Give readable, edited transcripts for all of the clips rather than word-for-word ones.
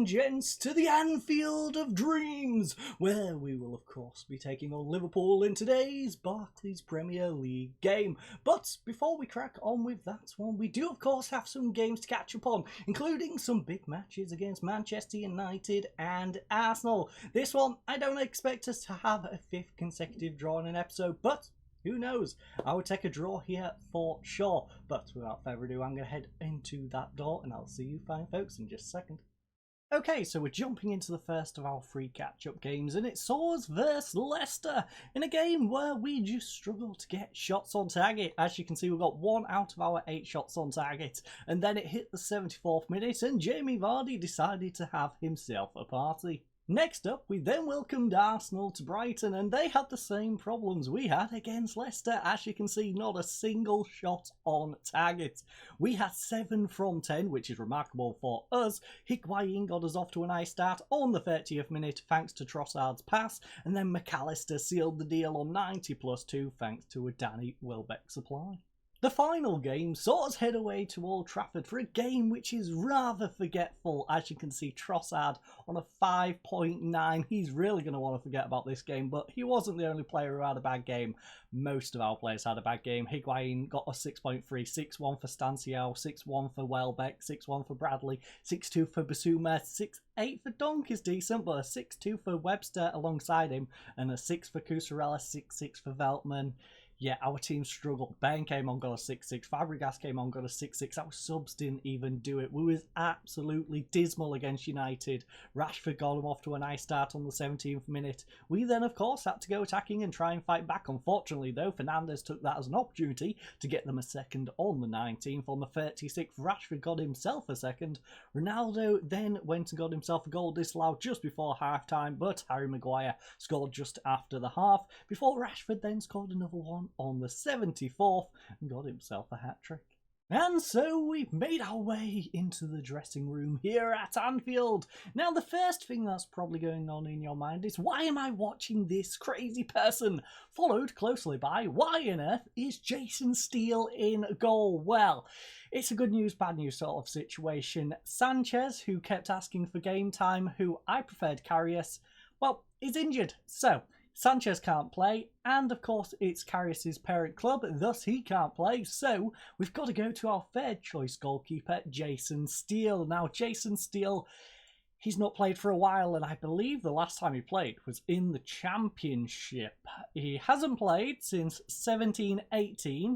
and gents, to the Anfield of Dreams, where we will of course be taking on Liverpool in today's Barclays Premier League game. But before we crack on with that one, we do of course have some games to catch up on, including some big matches against Manchester United and Arsenal. This one, I don't expect us to have a fifth consecutive draw in an episode, but who knows? I would take a draw here for sure. But without further ado, I'm going to head into that door and I'll see you fine folks in just a second. Okay, so we're jumping into the first of our three catch-up games, and it's Thurs vs Leicester in a game where we just struggle to get shots on target. As you can see, we've got 1 out of our 8 shots on target, and then it hit the 74th minute and Jamie Vardy decided to have himself a party. Next up, we then welcomed Arsenal to Brighton, and they had the same problems we had against Leicester. As you can see, not a single shot on target. We had 7 from 10, which is remarkable for us. Higuain got us off to a nice start on the 30th minute thanks to Trossard's pass, and then McAllister sealed the deal on 90+2 thanks to a Danny Welbeck supply. The final game saw us head away to Old Trafford for a game which is rather forgetful. As you can see, Trossard on a 5.9. He's really going to want to forget about this game, but he wasn't the only player who had a bad game. Most of our players had a bad game. Higuain got a 6.3, 6-1 for Stanciao, 6-1 for Welbeck, 6-1 for Bradley, 6-2 for Basuma, 6-8 for Donk is decent, but a 6-2 for Webster alongside him, and a 6 for Kusarella, 6-6 for Veltman. Yeah, our team struggled. Ben came on, got a 6-6. Fabregas came on, got a 6-6. Our subs didn't even do it. We was absolutely dismal against United. Rashford got him off to a nice start on the 17th minute. We then, of course, had to go attacking and try and fight back. Unfortunately, though, Fernandes took that as an opportunity to get them a second on the 19th. On the 36th, Rashford got himself a second. Ronaldo then went and got himself a goal disallowed just before half-time, but Harry Maguire scored just after the half, before Rashford then scored another one on the 74th and got himself a hat-trick. And so we've made our way into the dressing room here at Anfield. Now the first thing that's probably going on in your mind is, why am I watching this crazy person? Followed closely by, why on earth is Jason Steele in goal? Well, it's a good news, bad news sort of situation. Sanchez, who kept asking for game time, who I preferred Karius, well, is injured. So Sanchez can't play, and of course it's Karius' parent club, thus he can't play, so we've got to go to our third choice goalkeeper, Jason Steele. Now Jason Steele, he's not played for a while, and I believe the last time he played was in the Championship. He hasn't played since 17-18.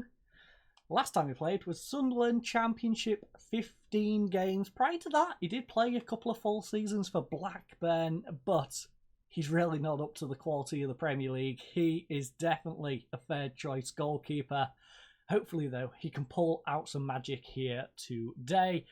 Last time he played was Sunderland Championship, 15 games. Prior to that, he did play a couple of full seasons for Blackburn, but he's really not up to the quality of the Premier League. He is definitely a third choice goalkeeper. Hopefully, though, he can pull out some magic here today,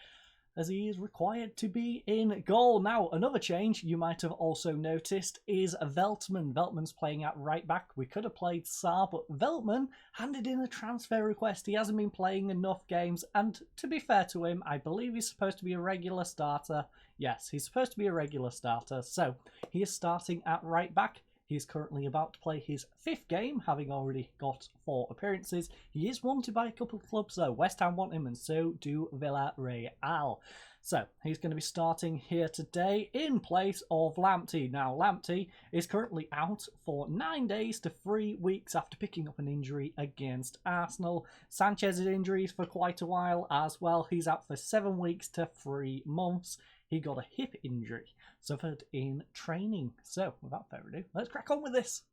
as he is required to be in goal. Now, another change you might have also noticed is Veltman. Veltman's playing at right back. We could have played Sarr, but Veltman handed in a transfer request. He hasn't been playing enough games, and to be fair to him, I believe he's supposed to be a regular starter. Yes, he's supposed to be a regular starter, so he is starting at right back. He is currently about to play his 5th game, having already got 4 appearances. He is wanted by a couple of clubs though. West Ham want him, and so do Villarreal. So he's going to be starting here today in place of Lamptey. Now Lamptey is currently out for 9 days to 3 weeks after picking up an injury against Arsenal. Sanchez's injuries for quite a while as well. He's out for 7 weeks to 3 months. He got a hip injury suffered in training. So, without further ado, let's crack on with this.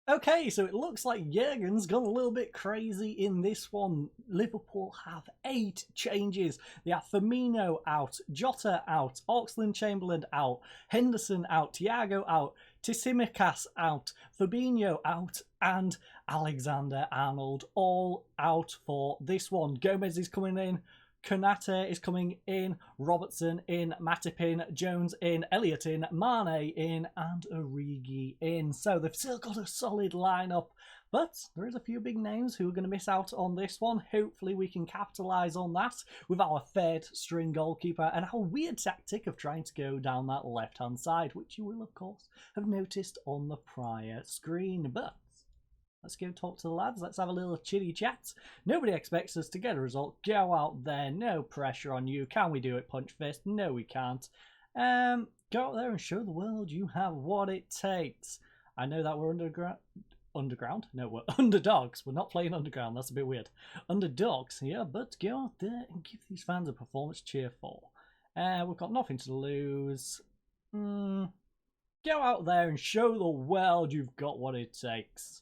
Okay, so it looks like Jurgen's gone a little bit crazy in this one. Liverpool have 8 changes. They have Firmino out, Jota out, Oxlade-Chamberlain out, Henderson out, Thiago out, Tsimikas out, Fabinho out, and Alexander-Arnold all out for this one. Gomez is coming in. Konate is coming in, Robertson in, Matip in, Jones in, Elliott in, Mane in, and Origi in. So they've still got a solid lineup, but there is a few big names who are going to miss out on this one. Hopefully we can capitalise on that with our third string goalkeeper and our weird tactic of trying to go down that left-hand side, which you will of course have noticed on the prior screen. But let's go talk to the lads. Let's have a little chitty chat. Nobody expects us to get a result. Go out there. No pressure on you. Can we do it, punch fist? No, we can't. Go out there and show the world you have what it takes. I know that we're underground? No, we're underdogs. We're not playing underground. That's a bit weird. Underdogs here, but go out there and give these fans a performance cheerful. We've got nothing to lose. Go out there and show the world you've got what it takes.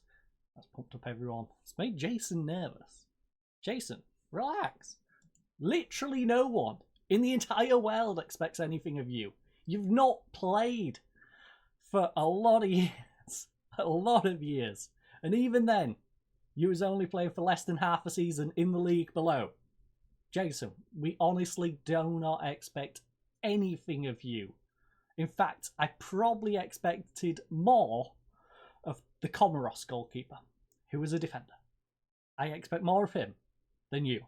That's pumped up everyone. It's made Jason nervous. Jason, relax. Literally no one in the entire world expects anything of you. You've not played for a lot of years. A lot of years. And even then, you was only playing for less than half a season in the league below. Jason, we honestly do not expect anything of you. In fact, I probably expected more of the Comoros goalkeeper, who was a defender. I expect more of him than you.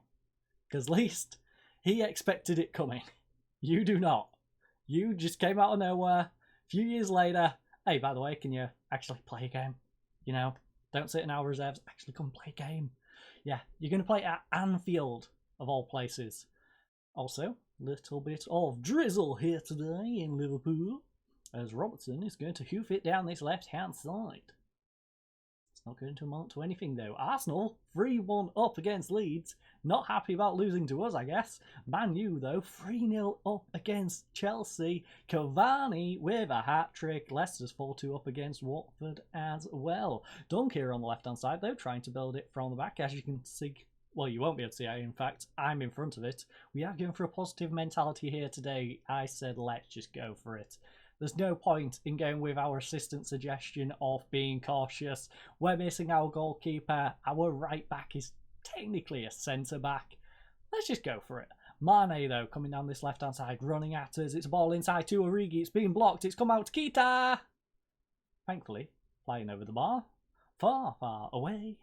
Because at least he expected it coming. You do not. You just came out of nowhere. A few years later, hey, by the way, can you actually play a game? You know, don't sit in our reserves. Actually come play a game. Yeah, you're going to play at Anfield, of all places. Also, little bit of drizzle here today in Liverpool, as Robertson is going to hoof it down this left-hand side. It's not going to amount to anything, though. Arsenal, 3-1 up against Leeds. Not happy about losing to us, I guess. Man U, though, 3-0 up against Chelsea. Cavani with a hat-trick. Leicester's 4-2 up against Watford as well. Dunk here on the left-hand side, though, trying to build it from the back. As you can see, well, you won't be able to see it, in fact, I'm in front of it. We are going for a positive mentality here today. I said, let's just go for it. There's no point in going with our assistant suggestion of being cautious. We're missing our goalkeeper. Our right back is technically a centre back. Let's just go for it. Mane, though, coming down this left-hand side, running at us. It's a ball inside to Origi. It's being blocked. It's come out to Keita. Thankfully, flying over the bar. Far, far away.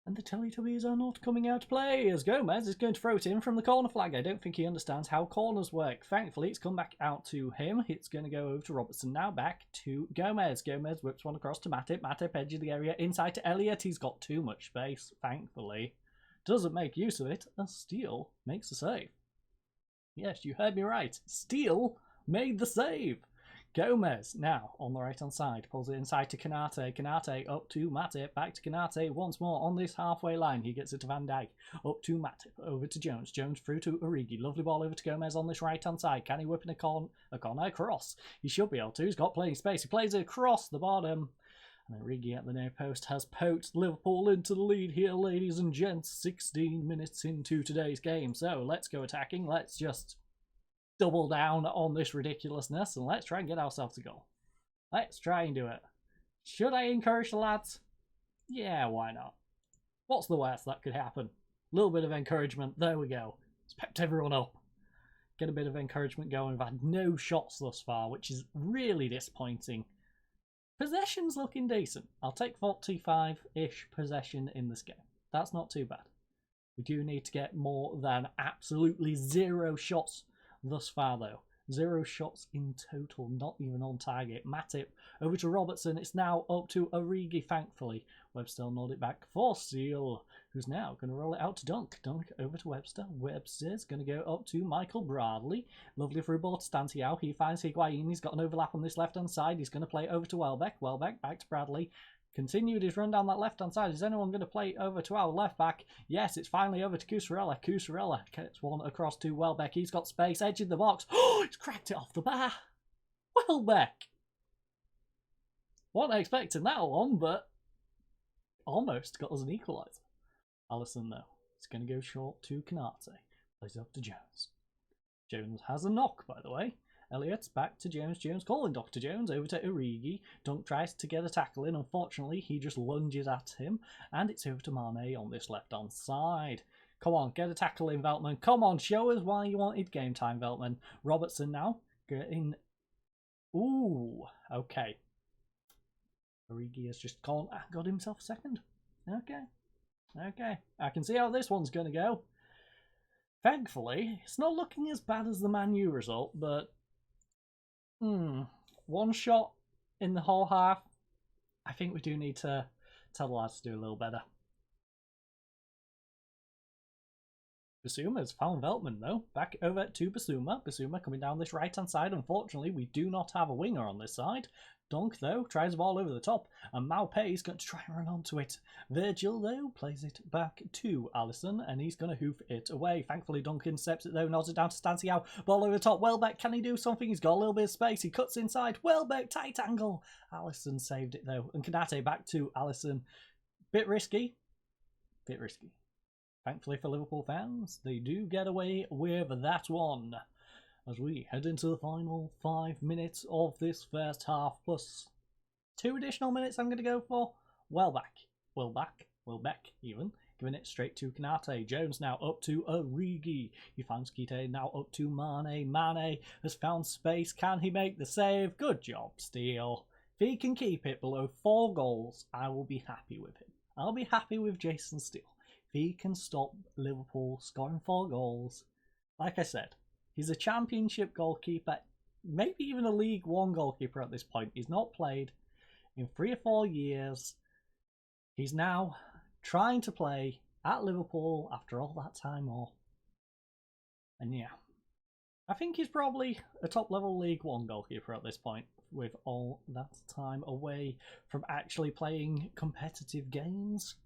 And the Teletubbies are not coming out to play, as Gomez is going to throw it in from the corner flag. I don't think he understands how corners work. Thankfully, it's come back out to him. It's going to go over to Robertson now, back to Gomez. Gomez whips one across to Matip. Matip edge of the area, inside to Elliott. He's got too much space, thankfully. Doesn't make use of it. A Steele makes the save. Yes, you heard me right. Steele made the save. Gomez now on the right hand side pulls it inside to Kanate. Kanate up to Matip, back to Kanate once more on this halfway line. He gets it to Van Dijk, up to Matip, over to Jones. Jones through to Origi. Lovely ball over to Gomez on this right hand side. Can he whip in a corner across? He should be able to. He's got plenty of space. He plays it across the bottom. And Origi at the near post has poked Liverpool into the lead here, ladies and gents. 16 minutes into today's game. So let's go attacking. Let's just double down on this ridiculousness and let's try and get ourselves a goal. Let's try and do it. Should I encourage the lads? Yeah, why not? What's the worst that could happen? A little bit of encouragement. There we go. It's pepped everyone up. Get a bit of encouragement going. We've had no shots thus far, which is really disappointing. Possession's looking decent. I'll take 45-ish possession in this game. That's not too bad. We do need to get more than absolutely 0 shots thus far, though. 0 shots in total, not even on target. Matip over to Robertson. It's now up to Origi, thankfully. Webster nodded it back for Steele, who's now going to roll it out to Dunk. Dunk over to Webster. Webster's going to go up to Michael Bradley. Lovely through ball to Stantiao. He finds Higuain. He's got an overlap on this left-hand side. He's going to play it over to Welbeck. Welbeck back to Bradley. Continued his run down that left-hand side. Is anyone going to play over to our left back? Yes, it's finally over to Cusarella. Cusarella gets one across to Welbeck. He's got space, edge of the box. Oh, he's cracked it off the bar. Welbeck. Wasn't expecting that one, but almost got us an equaliser. Alisson, though, it's going to go short to Canate. Plays up to Jones. Jones has a knock, by the way. Elliott back to Jones. Jones calling Dr. Jones over to Origi. Dunk tries to get a tackle in. Unfortunately, he just lunges at him. And it's over to Mane on this left-hand side. Come on, get a tackle in, Veltman. Come on, show us why you wanted game time, Veltman. Robertson now getting... Ooh, okay. Origi has just got himself a second. Okay. I can see how this one's going to go. Thankfully, it's not looking as bad as the Man U result, but... one shot in the whole half. I think we do need to tell the lads to do a little better. Basuma's found Veltman though. Back over to Basuma. Basuma coming down this right hand side. Unfortunately, we do not have a winger on this side. Dunk though tries the ball over the top, and Maupay's going to try and run onto it. Virgil though plays it back to Allison, and he's going to hoof it away. Thankfully, Dunk intercepts it though, nods it down to Stanciao. Ball over the top. Welbeck, can he do something? He's got a little bit of space. He cuts inside. Welbeck, tight angle. Allison saved it though, and Kanate back to Allison. Bit risky. Bit risky. Thankfully for Liverpool fans, they do get away with that one. As we head into the final 5 minutes of this first half, plus 2 additional minutes I'm going to go for. Welbeck even, giving it straight to Kanate. Jones now up to Origi. He finds Kite, now up to Mane. Mane has found space. Can he make the save? Good job, Steele. If he can keep it below 4 goals, I will be happy with him. I'll be happy with Jason Steele. If he can stop Liverpool scoring 4 goals, like I said, he's a championship goalkeeper, maybe even a League One goalkeeper at this point. He's not played in 3 or 4 years. He's now trying to play at Liverpool after all that time off. And yeah, I think he's probably a top level League One goalkeeper at this point, with all that time away from actually playing competitive games.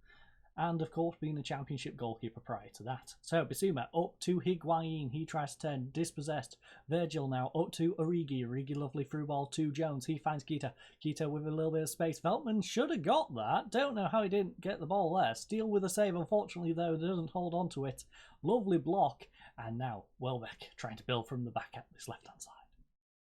And of course being a championship goalkeeper prior to that. So Bissouma up to Higuain. He tries to turn dispossessed. Virgil now up to Origi. Origi lovely through ball to Jones. He finds Kita. Kita with a little bit of space. Veltman should have got that. Don't know how he didn't get the ball there. Steele with a save. Unfortunately though, doesn't hold on to it. Lovely block. And now Welbeck trying to build from the back at this left hand side.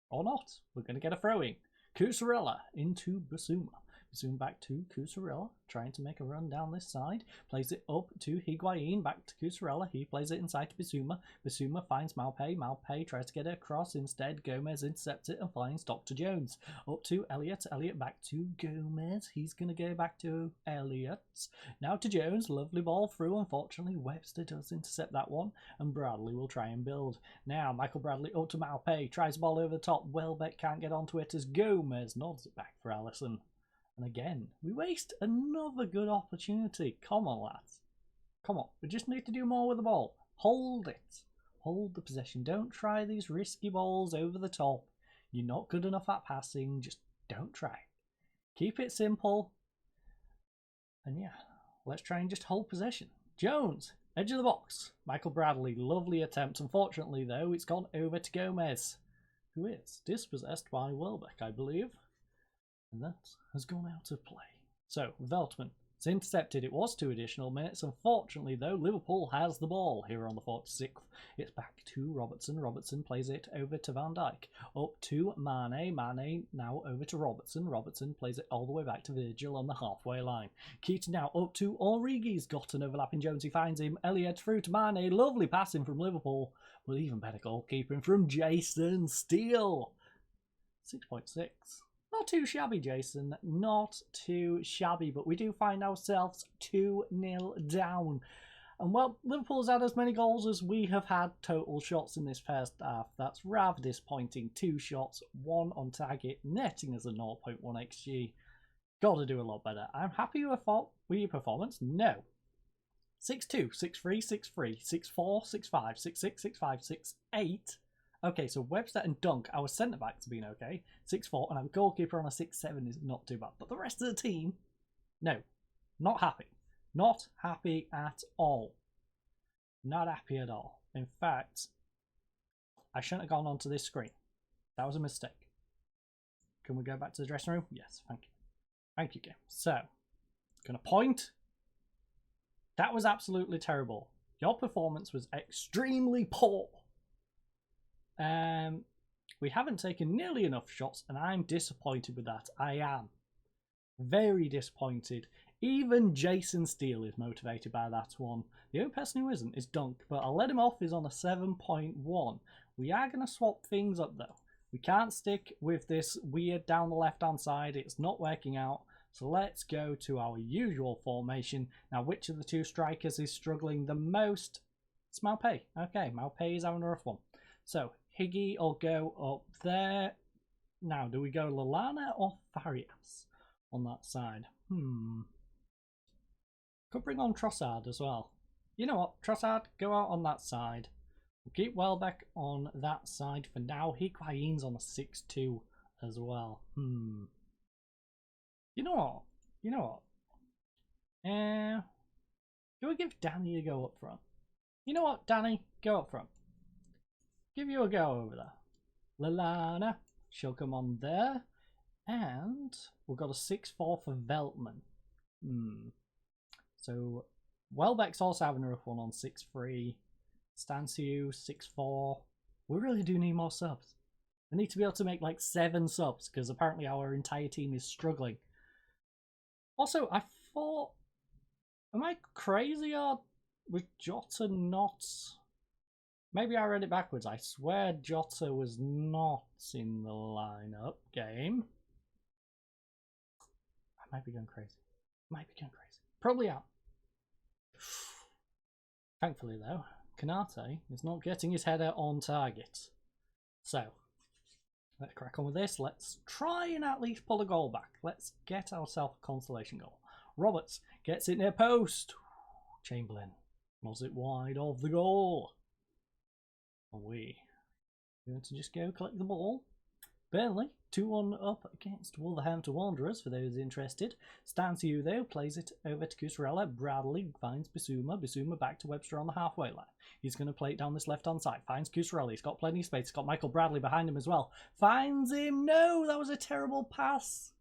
Or not. We're going to get a throw-in. Kusarella into Bissouma. Zoom back to Kusarella, trying to make a run down this side. Plays it up to Higuain, back to Kusarella. He plays it inside to Bissouma. Bissouma finds Maupay. Maupay tries to get it across. Instead, Gomez intercepts it and flying stop to Jones. Up to Elliott. Elliott back to Gomez. He's going to go back to Elliott. Now to Jones. Lovely ball through. Unfortunately, Webster does intercept that one. And Bradley will try and build. Now, Michael Bradley up to Maupay. Tries the ball over the top. Welbeck can't get onto it as Gomez nods it back for Allison. And again, we waste another good opportunity. Come on, lads. Come on. We just need to do more with the ball. Hold it. Hold the possession. Don't try these risky balls over the top. You're not good enough at passing. Just don't try. Keep it simple. And yeah, let's try and just hold possession. Jones, edge of the box. Michael Bradley, lovely attempt. Unfortunately, though, it's gone over to Gomez, who is dispossessed by Welbeck, I believe. And that has gone out of play. So, Veltman, it's intercepted. It was 2 additional minutes. Unfortunately, though, Liverpool has the ball here on the 46th. It's back to Robertson. Robertson plays it over to Van Dijk. Up to Mane. Mane now over to Robertson. Robertson plays it all the way back to Virgil on the halfway line. Keaton now up to Origi's got an overlapping Jones. He finds him. Elliott through to Mane. Lovely passing from Liverpool. But even better goalkeeping from Jason Steele. 6.6. Not too shabby, Jason. Not too shabby, but we do find ourselves 2-0 down. And well, Liverpool's had as many goals as we have had total shots in this first half. That's rather disappointing. 2 shots, 1 on target, netting as a 0.1 XG. Got to do a lot better. I'm happy with your performance. No. 6-2, 6-3, 6-3, 6-4, 6-5, 6-6, 6-5, 6-8. Okay, so Webster and Dunk, our centre-backs have been okay. 6-4, and our goalkeeper on a 6-7 is not too bad. But the rest of the team, no. Not happy. Not happy at all. Not happy at all. In fact, I shouldn't have gone onto this screen. That was a mistake. Can we go back to the dressing room? Yes, thank you. Thank you, game. So, gonna point. That was absolutely terrible. Your performance was extremely poor. We haven't taken nearly enough shots, and I'm disappointed with that. I am. Very disappointed. Even Jason Steele is motivated by that one. The only person who isn't is Dunk, but I'll let him off. Is on a 7.1. We are going to swap things up, though. We can't stick with this weird down the left-hand side. It's not working out. So let's go to our usual formation. Now, which of the 2 strikers is struggling the most? It's Maupay. Okay, Maupay is having a rough one. So, Higgy will go up there. Now, do we go Lallana or Farias on that side? Could bring on Trossard as well. You know what? Trossard, go out on that side. We'll keep Welbeck on that side for now. Higuain's on a 6-2 as well. You know what? You know what? Do we give Danny a go up front? You know what, Danny? Go up front. Give you a go over there. Lallana, she'll come on there. And we've got a 6-4 for Veltman. So Welbeck's also having a rough one on 6-3. Stanciu, 6-4. We really do need more subs. We need to be able to make like 7 subs because apparently our entire team is struggling. Also, I thought, am I crazy or was Jota not? Maybe I read it backwards. I swear Jota was not in the lineup game. I might be going crazy. Probably out. Thankfully though, Kanate is not getting his header on target. So, let's crack on with this. Let's try and at least pull a goal back. Let's get ourselves a consolation goal. Roberts gets it near post. Chamberlain was it wide of the goal. And we going to just go collect the ball. Burnley 2-1 up against Wolverhampton Wanderers for those interested. Stanciu though plays it over to Cusarella. Bradley finds Bissouma. Bissouma back to Webster on the halfway line. He's going to play it down this left hand side. Finds Cusarella. He's got plenty of space. He's got Michael Bradley behind him as well. Finds him. No, that was a terrible pass.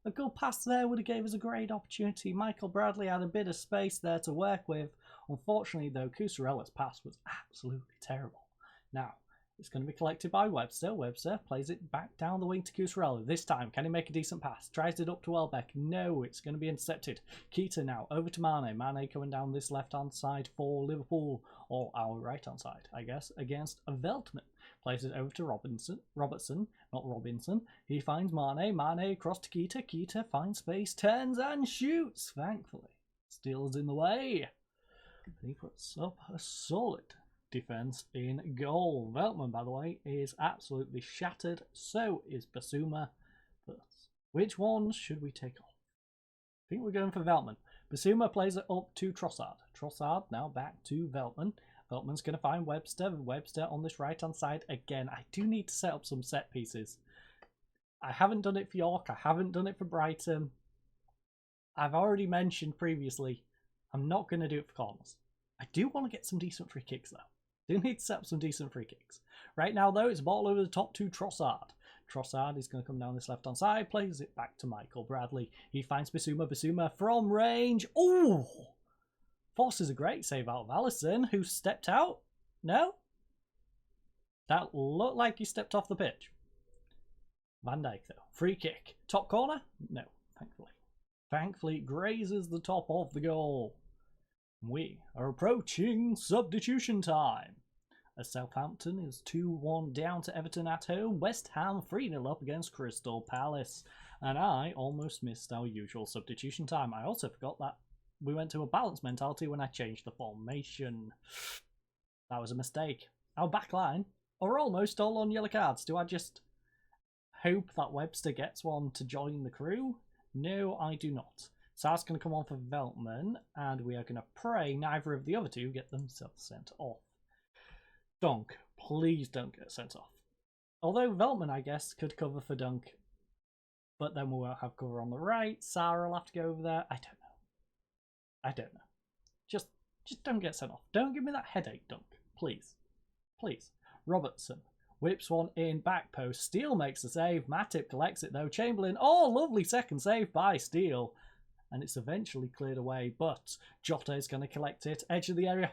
A good pass there would have gave us a great opportunity. Michael Bradley had a bit of space there to work with. Unfortunately though, Cusarella's pass was absolutely terrible. Now, it's going to be collected by Webster. Webster plays it back down the wing to Cusarella. This time, can he make a decent pass? Tries it up to Welbeck. No, it's going to be intercepted. Keita now over to Mane. Mane coming down this left-hand side for Liverpool. Or our right-hand side, I guess, against Veltman. Plays it over to Robertson, not Robinson. He finds Mane. Mane across to Keita. Keita finds space, turns and shoots, thankfully. Steals in the way. And he puts up a solid defense in goal. Veltman, by the way, is absolutely shattered. So is Bissouma. But which ones should we take off? I think we're going for Veltman. Bissouma plays it up to Trossard. Trossard now back to Veltman. Veltman's going to find Webster. Webster on this right-hand side again. I do need to set up some set pieces. I haven't done it for York. I haven't done it for Brighton. I've already mentioned previously, I'm not going to do it for corners. I do want to get some decent free kicks though. Do need to set up some decent free kicks. Right now, though, it's ball over the top to Trossard. Trossard is going to come down this left-hand side, plays it back to Michael Bradley. He finds Bissouma. Bissouma from range. Oh! Forces a great save out of Alisson, who stepped out. No? That looked like he stepped off the pitch. Van Dijk, though. Free kick. Top corner? No, thankfully. Thankfully, grazes the top of the goal. We are approaching substitution time. As Southampton is 2-1 down to Everton at home. West Ham 3-0 up against Crystal Palace. And I almost missed our usual substitution time. I also forgot that we went to a balanced mentality when I changed the formation. That was a mistake. Our back line are almost all on yellow cards. Do I just hope that Webster gets one to join the crew? No, I do not. Sar's going to come on for Veltman, and we are going to pray neither of the other two get themselves sent off. Dunk, please don't get sent off. Although Veltman, I guess, could cover for Dunk, but then we won't have cover on the right. Sarah will have to go over there. I don't know. Just don't get sent off. Don't give me that headache, Dunk. Please. Please. Robertson whips one in, back post. Steele makes the save. Matip collects it, though. Chamberlain, oh, lovely second save by Steele. And it's eventually cleared away, but Jota is going to collect it. Edge of the area.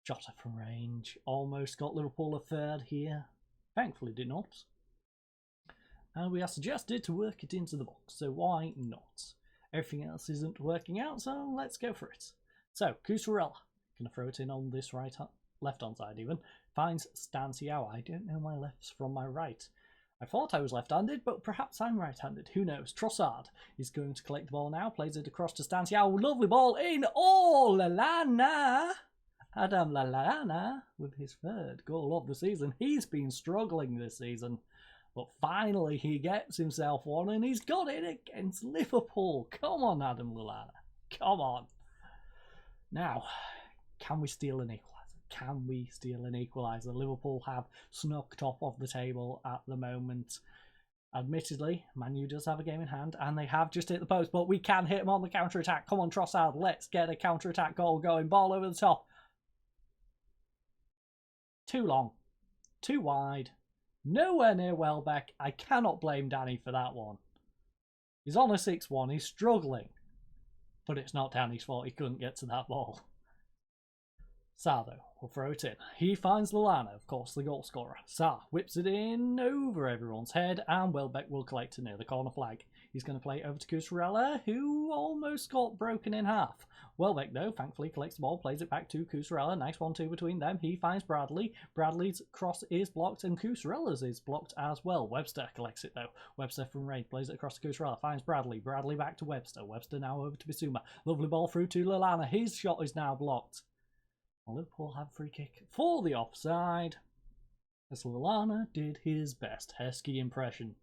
Jota from range. Almost got Liverpool a third here. Thankfully did not. And we are suggested to work it into the box, so why not? Everything else isn't working out, so let's go for it. So, Cusarella. Going to throw it in on this left-hand side even. Finds Stanciu. I don't know my lefts from my right. I thought I was left-handed, but perhaps I'm right-handed. Who knows? Trossard is going to collect the ball now. Plays it across to Stanciu. Lovely ball in. Oh, Lallana. Adam Lallana with his third goal of the season. He's been struggling this season. But finally he gets himself one and he's got it against Liverpool. Come on, Adam Lallana. Come on. Now, can we steal an equaliser? Can we steal an equaliser? Liverpool have snuck top of the table at the moment. Admittedly, Man U does have a game in hand, and they have just hit the post, but we can hit them on the counter-attack. Come on, Trossard, let's get a counter-attack goal going. Ball over the top. Too long. Too wide. Nowhere near Welbeck. I cannot blame Danny for that one. He's on a 6-1. He's struggling. But it's not Danny's fault. He couldn't get to that ball. Sarr, though, will throw it in. He finds Lallana, of course, the goal scorer. Sarr whips it in over everyone's head, and Welbeck will collect it near the corner flag. He's going to play over to Cucurella, who almost got broken in half. Welbeck, though, thankfully collects the ball, plays it back to Cucurella. Nice 1-2 between them. He finds Bradley. Bradley's cross is blocked, and Cucurella's is blocked as well. Webster collects it, though. Webster from range plays it across to Cucurella, finds Bradley. Bradley back to Webster. Webster now over to Bissouma. Lovely ball through to Lallana. His shot is now blocked. Liverpool have a free kick for the offside, as Lallana did his best Heskey impression.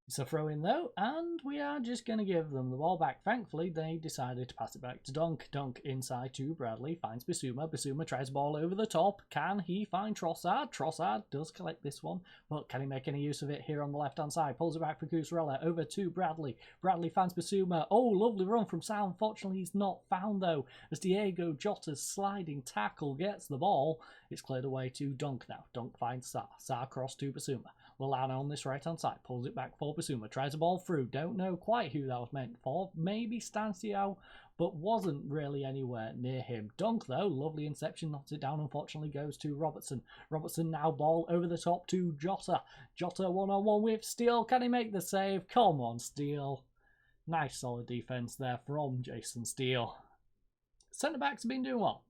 It's a throw in though, and we are just going to give them the ball back. Thankfully, they decided to pass it back to Dunk. Dunk inside to Bradley, finds Bissouma. Bissouma tries the ball over the top. Can he find Trossard? Trossard does collect this one, but can he make any use of it here on the left-hand side? Pulls it back for Cucurella, over to Bradley. Bradley finds Bissouma. Oh, lovely run from Sal. Unfortunately, he's not found though, as Diego Jota's sliding tackle gets the ball. It's cleared away to Dunk now. Dunk finds Sarr. Sarr cross to Bissouma. Lallana on this right-hand side, pulls it back for Bissouma, tries the ball through, don't know quite who that was meant for, maybe Stancio, but wasn't really anywhere near him. Dunk though, lovely inception, knocks it down, unfortunately goes to Robertson. Robertson now ball over the top to Jota. Jota one-on-one with Steele, can he make the save? Come on Steele. Nice solid defence there from Jason Steele. Centre-backs have been doing well.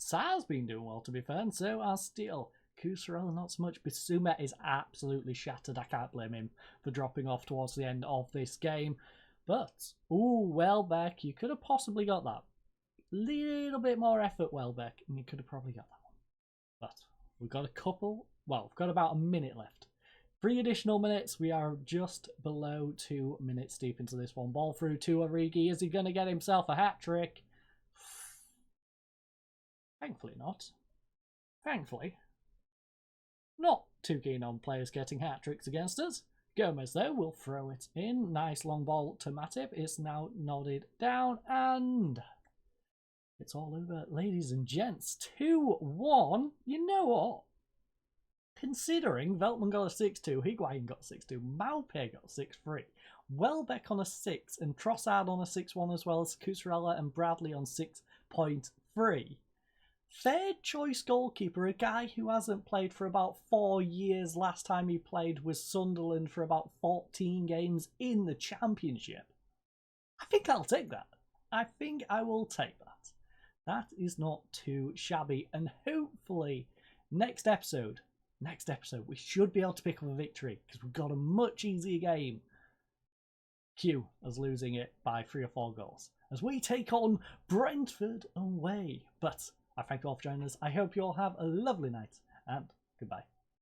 Sarr's been doing well to be fair, and so has Steele. Cucurella not so much. Bissouma is absolutely shattered. I can't blame him for dropping off towards the end of this game. But, ooh, Welbeck, you could have possibly got that. Little bit more effort, Welbeck, and you could have probably got that one. But we've got we've got about a minute left. 3 additional minutes. We are just below 2 minutes deep into this one. Ball through to Origi. Is he going to get himself a hat-trick? Thankfully not. Thankfully. Not too keen on players getting hat-tricks against us. Gomez, though, will throw it in. Nice long ball to Matip. It's now nodded down, and it's all over. Ladies and gents, 2-1. You know what? Considering Veltman got a 6-2, Higuain got a 6-2, Maupay got a 6-3, Welbeck on a 6, and Trossard on a 6-1, as well as Cucurella and Bradley on 6.3. Third choice goalkeeper, a guy who hasn't played for about 4 years. Last time he played was Sunderland for about 14 games in the Championship. I think I'll take that. I think I will take that. That is not too shabby. And hopefully next episode, we should be able to pick up a victory because we've got a much easier game. Q as losing it by 3 or 4 goals as we take on Brentford away. But I thank you all for joining us. I hope you all have a lovely night, and goodbye.